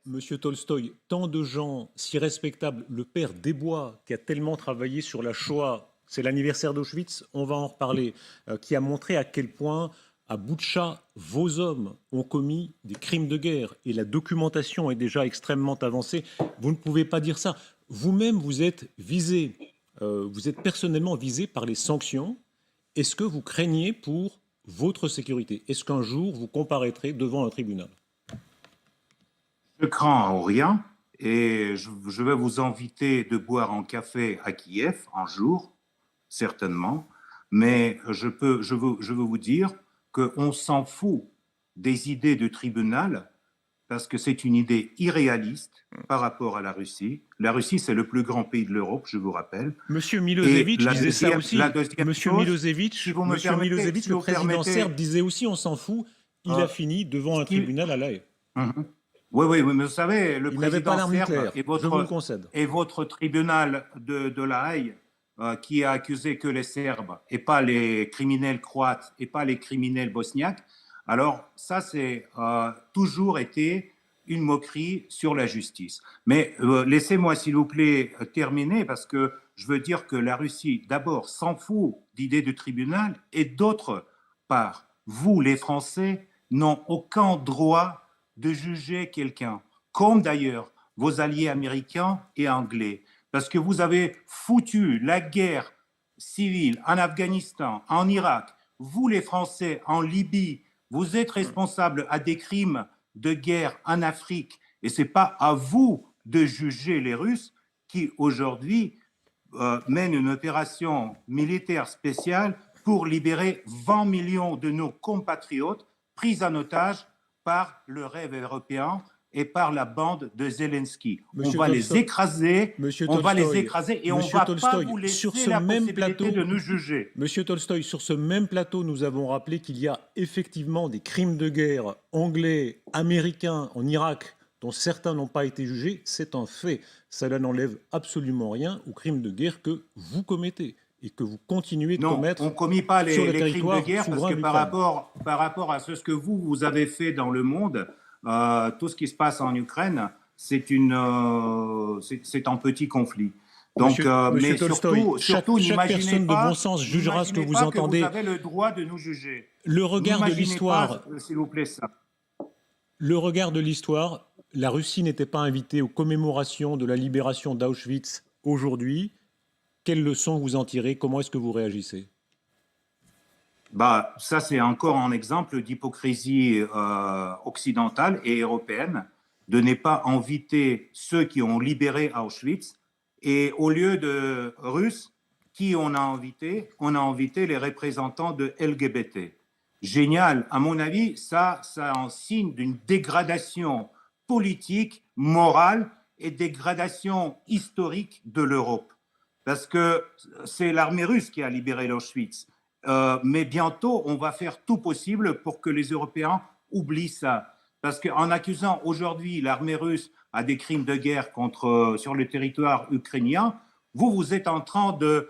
Monsieur Tolstoï, tant de gens si respectables, le père Desbois, qui a tellement travaillé sur la Shoah, c'est l'anniversaire d'Auschwitz, on va en reparler, qui a montré à quel point, à Boutcha, vos hommes ont commis des crimes de guerre et la documentation est déjà extrêmement avancée. Vous ne pouvez pas dire ça. Vous-même, vous êtes visé, vous êtes personnellement visé par les sanctions. Est-ce que vous craignez pour votre sécurité? Est-ce qu'un jour, vous comparaîtrez devant un tribunal? Je crains en rien et je vais vous inviter de boire un café à Kiev un jour, certainement, mais je veux vous dire qu'on s'en fout des idées du tribunal parce que c'est une idée irréaliste par rapport à la Russie. La Russie, c'est le plus grand pays de l'Europe, je vous rappelle. Monsieur Milosevic disait ça aussi. Monsieur Milosevic, si le président serbe, disait aussi on s'en fout. Il a fini devant un tribunal à La Haye. Oui, mais vous savez, le président serbe et votre tribunal de La Haye qui a accusé que les Serbes et pas les criminels croates et pas les criminels bosniaques. Alors ça, c'est toujours été une moquerie sur la justice. Mais laissez-moi, s'il vous plaît, terminer, parce que je veux dire que la Russie, d'abord, s'en fout d'idée du tribunal, et d'autre part, vous, les Français, n'ont aucun droit de juger quelqu'un, comme d'ailleurs vos alliés américains et anglais, parce que vous avez foutu la guerre civile en Afghanistan, en Irak, vous les Français en Libye, vous êtes responsables à des crimes de guerre en Afrique, et ce n'est pas à vous de juger les Russes qui aujourd'hui mènent une opération militaire spéciale pour libérer 20 millions de nos compatriotes pris en otage par le rêve européen et par la bande de Zelensky. On va les écraser, et on ne va pas vous laisser la possibilité de nous juger. Monsieur Tolstoï, sur ce même plateau, nous avons rappelé qu'il y a effectivement des crimes de guerre anglais, américains en Irak, dont certains n'ont pas été jugés. C'est un fait. Cela n'enlève absolument rien aux crimes de guerre que vous commettez et que vous continuez de commettre. Non, on ne commet pas les crimes de guerre parce que par rapport à ce que vous avez fait dans le monde, tout ce qui se passe en Ukraine, c'est un petit conflit. Donc, Monsieur Tolstoï, surtout chaque personne de bon sens jugera ce que vous entendez. Vous avez le droit de nous juger. Le regard de l'histoire, s'il vous plaît, ça. Le regard de l'histoire, la Russie n'était pas invitée aux commémorations de la libération d'Auschwitz aujourd'hui. Quelles leçons vous en tirez? Comment est-ce que vous réagissez? Ça, c'est encore un exemple d'hypocrisie occidentale et européenne de ne pas inviter ceux qui ont libéré Auschwitz. Et au lieu de Russes, qui on a invité? On a invité les représentants de LGBT. Génial. À mon avis, ça en signe d'une dégradation politique, morale et dégradation historique de l'Europe. Parce que c'est l'armée russe qui a libéré l'Auschwitz. Mais bientôt, on va faire tout possible pour que les Européens oublient ça. Parce qu'en accusant aujourd'hui l'armée russe à des crimes de guerre sur le territoire ukrainien, vous êtes en train de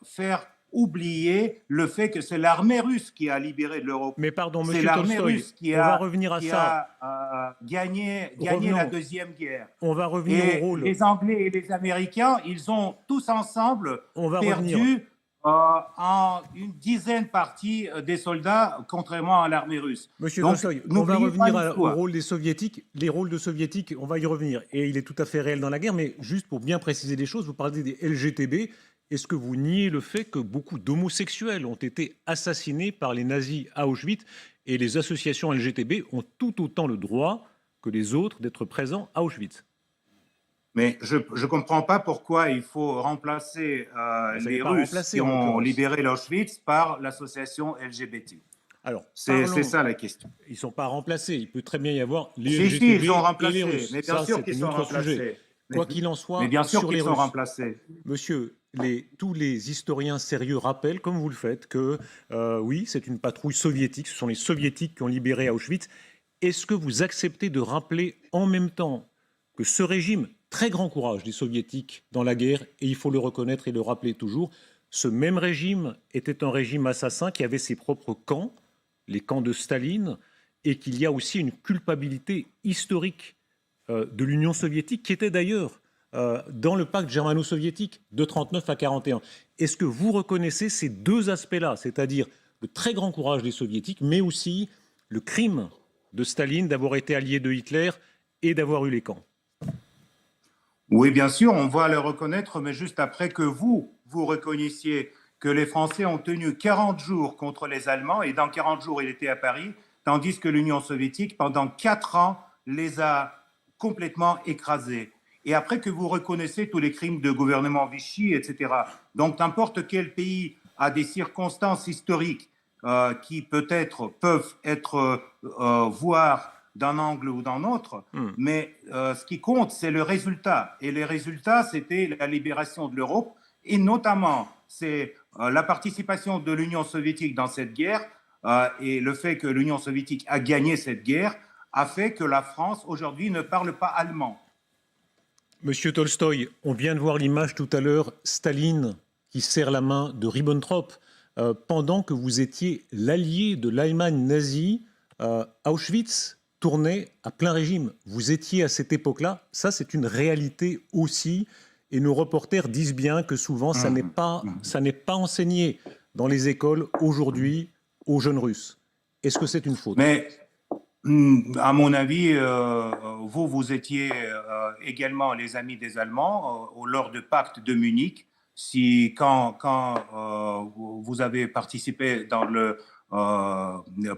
faire oublier le fait que c'est l'armée russe qui a libéré l'Europe. Mais pardon, monsieur Tolstoï, c'est l'armée russe qui a gagné la Deuxième Guerre. On va revenir au rôle. Les Anglais et les Américains, ils ont tous ensemble perdu en une dizaine partie des soldats, contrairement à l'armée russe. Monsieur Tolstoï, on va revenir au rôle des soviétiques. Les rôles de soviétiques, on va y revenir. Et il est tout à fait réel dans la guerre, mais juste pour bien préciser les choses, vous parlez des LGTB. Est-ce que vous niez le fait que beaucoup d'homosexuels ont été assassinés par les nazis à Auschwitz et les associations LGTB ont tout autant le droit que les autres d'être présents à Auschwitz? Mais je ne comprends pas pourquoi il faut remplacer les Russes qui ont libéré l'Auschwitz par l'association LGBT. Alors, c'est ça la question. Ils ne sont pas remplacés. Il peut très bien y avoir les LGBT ils sont remplacés, et les Russes. Mais bien sûr qu'ils sont remplacés. Quoi qu'il en soit, mais bien sûr sur qu'ils les sont Russes, remplacés. Monsieur, tous les historiens sérieux rappellent, comme vous le faites, que oui, c'est une patrouille soviétique. Ce sont les soviétiques qui ont libéré Auschwitz. Est-ce que vous acceptez de rappeler en même temps que ce régime, très grand courage des soviétiques dans la guerre, et il faut le reconnaître et le rappeler toujours, ce même régime était un régime assassin qui avait ses propres camps, les camps de Staline, et qu'il y a aussi une culpabilité historique de l'Union soviétique, qui était d'ailleurs dans le pacte germano-soviétique de 1939 à 1941. Est-ce que vous reconnaissez ces deux aspects-là, c'est-à-dire le très grand courage des soviétiques, mais aussi le crime de Staline d'avoir été allié de Hitler et d'avoir eu les camps? Oui, bien sûr, on va le reconnaître, mais juste après que vous reconnaissiez que les Français ont tenu 40 jours contre les Allemands, et dans 40 jours, il était à Paris, tandis que l'Union soviétique, pendant 4 ans, les a complètement écrasés. Et après que vous reconnaissez tous les crimes de gouvernement Vichy, etc. Donc, n'importe quel pays a des circonstances historiques qui peut-être peuvent être voir d'un angle ou d'un autre, mais ce qui compte, c'est le résultat. Et le résultat, c'était la libération de l'Europe, et notamment, c'est la participation de l'Union soviétique dans cette guerre, et le fait que l'Union soviétique a gagné cette guerre a fait que la France, aujourd'hui, ne parle pas allemand. Monsieur Tolstoï, on vient de voir l'image tout à l'heure, Staline qui serre la main de Ribbentrop, pendant que vous étiez l'allié de l'Allemagne nazie, Auschwitz tournait à plein régime. Vous étiez à cette époque-là, ça c'est une réalité aussi, et nos reporters disent bien que souvent ça n'est pas enseigné dans les écoles aujourd'hui aux jeunes Russes. Est-ce que c'est une faute? Mais à mon avis, vous étiez également les amis des Allemands lors du pacte de Munich. Si, quand vous avez participé dans le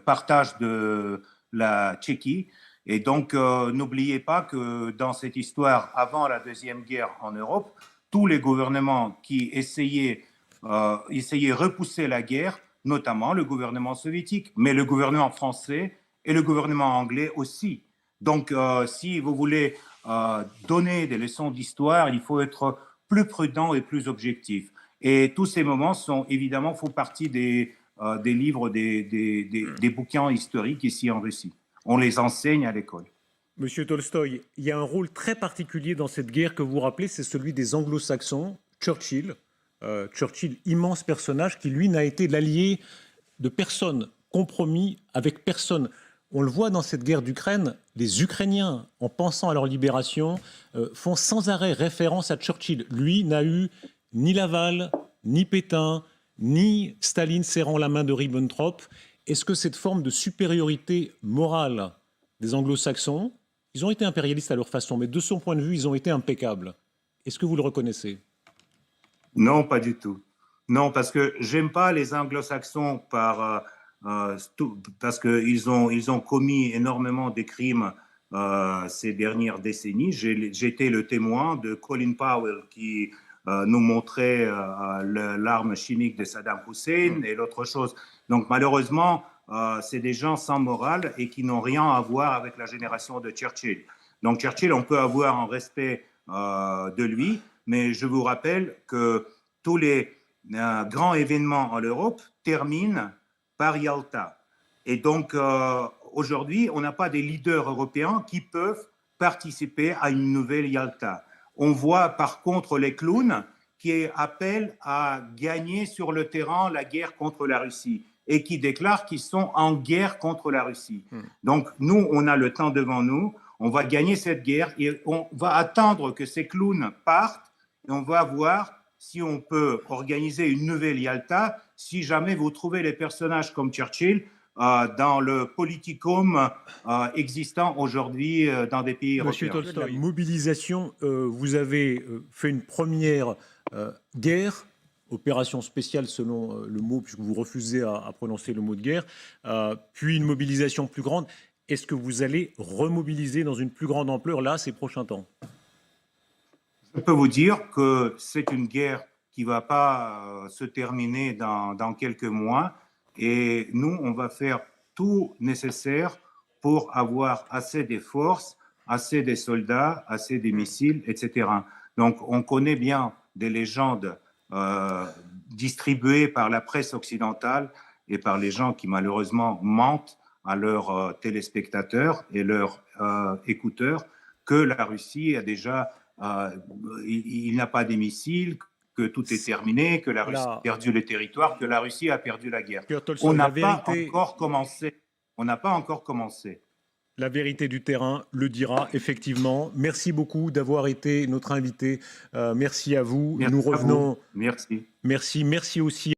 partage de la Tchéquie, et donc n'oubliez pas que dans cette histoire, avant la Deuxième Guerre en Europe, tous les gouvernements qui essayaient de repousser la guerre, notamment le gouvernement soviétique, mais le gouvernement français et le gouvernement anglais aussi. Donc, si vous voulez donner des leçons d'histoire, il faut être plus prudent et plus objectif. Et tous ces moments sont évidemment font partie des livres, des bouquins historiques ici en Russie. On les enseigne à l'école. Monsieur Tolstoï, il y a un rôle très particulier dans cette guerre que vous rappelez, c'est celui des anglo-saxons, Churchill. Churchill, immense personnage qui, lui, n'a été l'allié de personne, compromis avec personne. On le voit dans cette guerre d'Ukraine, les Ukrainiens, en pensant à leur libération, font sans arrêt référence à Churchill. Lui n'a eu ni Laval, ni Pétain, ni Staline serrant la main de Ribbentrop. Est-ce que cette forme de supériorité morale des anglo-saxons, ils ont été impérialistes à leur façon, mais de son point de vue, ils ont été impeccables. Est-ce que vous le reconnaissez? Non, pas du tout. Non, parce que j'aime pas les anglo-saxons parce qu'ils ils ont commis énormément de crimes ces dernières décennies. J'ai été le témoin de Colin Powell qui nous montrait l'arme chimique de Saddam Hussein et l'autre chose. Donc malheureusement, c'est des gens sans morale et qui n'ont rien à voir avec la génération de Churchill. Donc Churchill, on peut avoir un respect de lui, mais je vous rappelle que tous les grands événements en Europe terminent par Yalta. Et donc, aujourd'hui, on n'a pas des leaders européens qui peuvent participer à une nouvelle Yalta. On voit par contre les clowns qui appellent à gagner sur le terrain la guerre contre la Russie et qui déclarent qu'ils sont en guerre contre la Russie. Donc, nous, on a le temps devant nous. On va gagner cette guerre et on va attendre que ces clowns partent et on va voir si on peut organiser une nouvelle Yalta si jamais vous trouvez les personnages comme Churchill dans le politicum existant aujourd'hui dans des pays Monsieur européens. Tolstoï, la mobilisation, vous avez fait une première guerre, opération spéciale selon le mot, puisque vous refusez à prononcer le mot de guerre, puis une mobilisation plus grande. Est-ce que vous allez remobiliser dans une plus grande ampleur, là, ces prochains temps? Je peux vous dire que c'est une guerre qui ne va pas se terminer dans quelques mois. Et nous, on va faire tout nécessaire pour avoir assez de forces, assez de soldats, assez de missiles, etc. Donc, on connaît bien des légendes distribuées par la presse occidentale et par les gens qui malheureusement mentent à leurs téléspectateurs et leurs écouteurs que la Russie a déjà il n'a pas de missiles, que tout est terminé, que la Russie a perdu le territoire, que la Russie a perdu la guerre. On n'a pas encore commencé. On n'a pas encore commencé. La vérité du terrain le dira, effectivement. Merci beaucoup d'avoir été notre invité. Merci à vous. Merci Nous à vous. revenons. Merci. Merci aussi